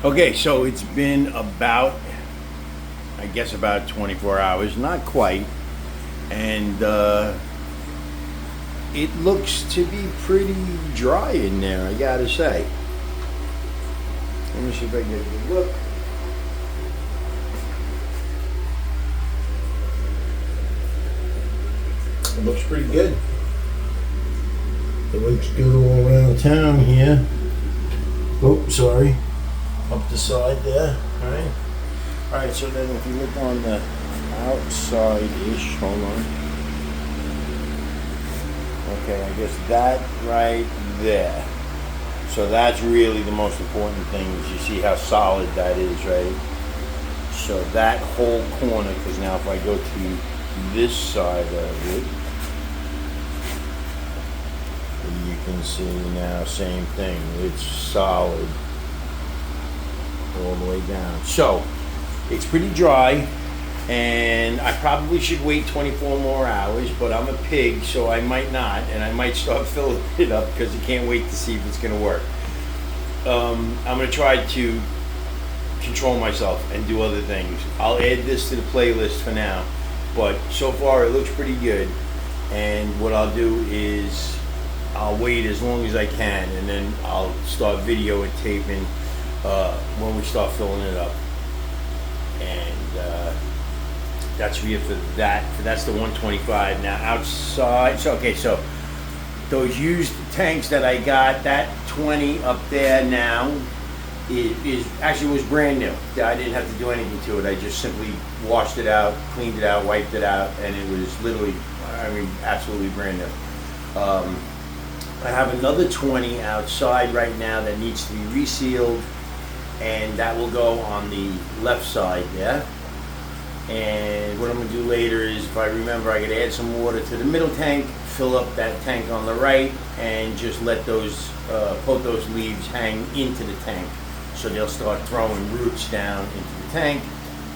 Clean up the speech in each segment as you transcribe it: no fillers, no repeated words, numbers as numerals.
Okay, so it's been about, I guess about 24 hours, not quite, and it looks to be pretty dry in there, I gotta say. Let me see if I can get a good look. It looks pretty good. It looks good all around town here. Oh, sorry. Up the side there. Alright. Alright, so then if you look on the outside-ish, hold on. Okay, I guess that right there. So that's really the most important thing, is you see how solid that is, right? So that whole corner, because now if I go to this side of it, you can see now, same thing, it's solid all the way down. So it's pretty dry, and I probably should wait 24 more hours, but I'm a pig, so I might not, and I might start filling it up because I can't wait to see if it's going to work. I'm going to try to control myself and do other things. I'll add this to the playlist for now, but so far it looks pretty good, and what I'll do is I'll wait as long as I can, and then I'll start video and taping when we start filling it up. And that's it for that. That's the 125. Now outside, so okay, so those used tanks that I got, that 20 up there now is actually was brand new. I didn't have to do anything to it. I just simply washed it out, cleaned it out, wiped it out, and it was literally, I mean, absolutely brand new. I have another 20 outside right now that needs to be resealed, and that will go on the left side there. And what I'm going to do later is, if I remember, I could add some water to the middle tank, fill up that tank on the right, and just let those, both those leaves hang into the tank. So they'll start throwing roots down into the tank,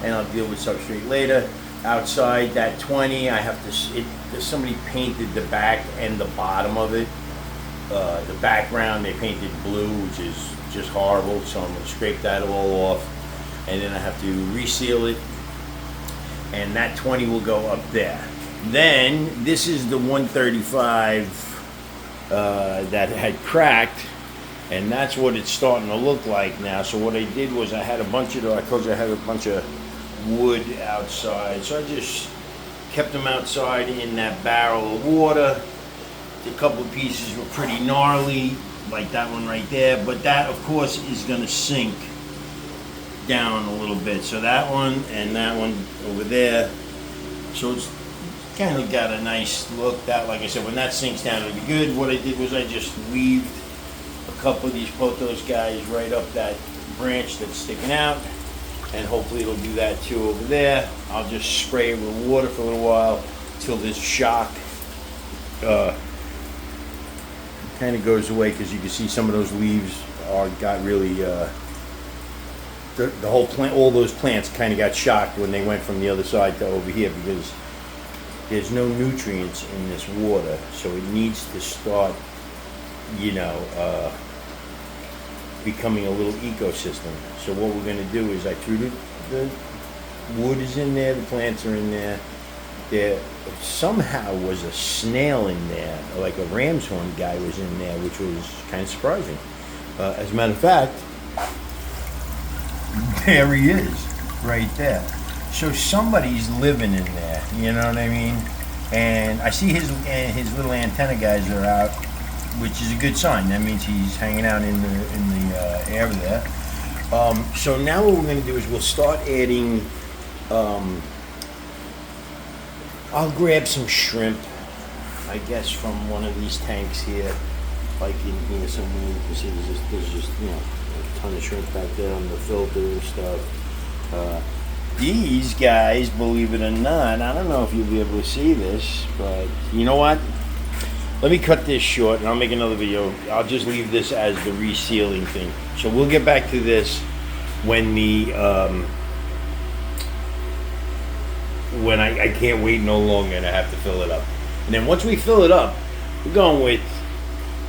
and I'll deal with substrate later. Outside that 20, I have to, somebody painted the back and the bottom of it. The background they painted blue, which is just horrible, so I'm going to scrape that all off, and then I have to reseal it, and that 20 will go up there. Then this is the 135 that had cracked, and that's what it's starting to look like now. So what I did was I had a bunch of wood outside, so I just kept them outside in that barrel of water. A couple of pieces were pretty gnarly, like that one right there, but that of course is going to sink down a little bit. So that one and that one over there, so it's kind of got a nice look. That, like I said, when that sinks down, it'll be good. What I did was I just weaved a couple of these, both those guys right up that branch that's sticking out, and hopefully it'll do that too over there. I'll just spray it with water for a little while till this shock kind of goes away, because you can see some of those leaves got really the whole plant, all those plants kind of got shocked when they went from the other side to over here, because there's no nutrients in this water, so it needs to start, you know, becoming a little ecosystem. So what we're going to do is I threw the wood is in there, the plants are in there. There somehow was a snail in there, like a ram's horn guy was in there, which was kind of surprising. As a matter of fact, there he is, right there. So somebody's living in there, you know what I mean? And I see his little antenna guys are out, which is a good sign. That means he's hanging out in the air there. So now what we're going to do is we'll start adding. I'll grab some shrimp, I guess, from one of these tanks here, like in here somewhere. You can see there's just you know, a ton of shrimp back there on the filter and stuff. These guys, believe it or not, I don't know if you'll be able to see this, but you know what? Let me cut this short, and I'll make another video. I'll just leave this as the resealing thing. So we'll get back to this when the when I can't wait no longer and I have to fill it up. And then once we fill it up, we're going with,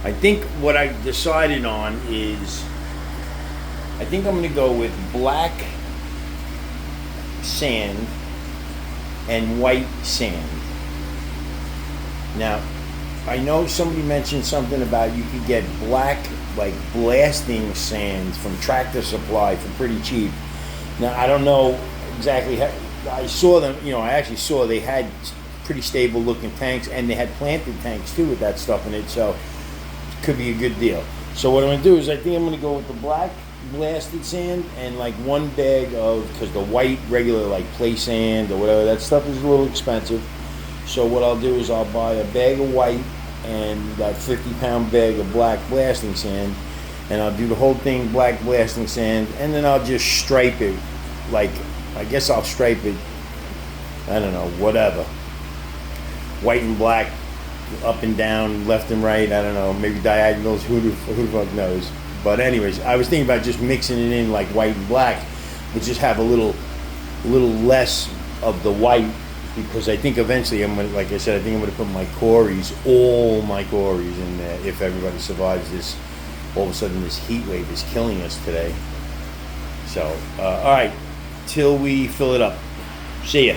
I think what I decided on is I think I'm going to go with black sand and white sand. Now, I know somebody mentioned something about you could get black, like blasting sands from Tractor Supply for pretty cheap. Now, I don't know exactly how, I saw them, I actually saw they had pretty stable looking tanks, and they had planted tanks too with that stuff in it, so it could be a good deal. So what I'm going to do is I think I'm going to go with the black blasted sand and like one bag of, because the white regular like play sand or whatever, that stuff is a little expensive. So what I'll do is I'll buy a bag of white and that 50-pound bag of black blasting sand, and I'll do the whole thing black blasting sand, and then I'll just stripe it, like, I guess I'll stripe it, I don't know, whatever, white and black, up and down, left and right, I don't know, maybe diagonals, who the fuck knows. But anyways, I was thinking about just mixing it in like white and black, but just have a little less of the white, because I think eventually I'm gonna, like I said, I think I'm gonna put my Corys, all my Corys in there if everybody survives this. All of a sudden this heat wave is killing us today. So, all right, till we fill it up. See ya.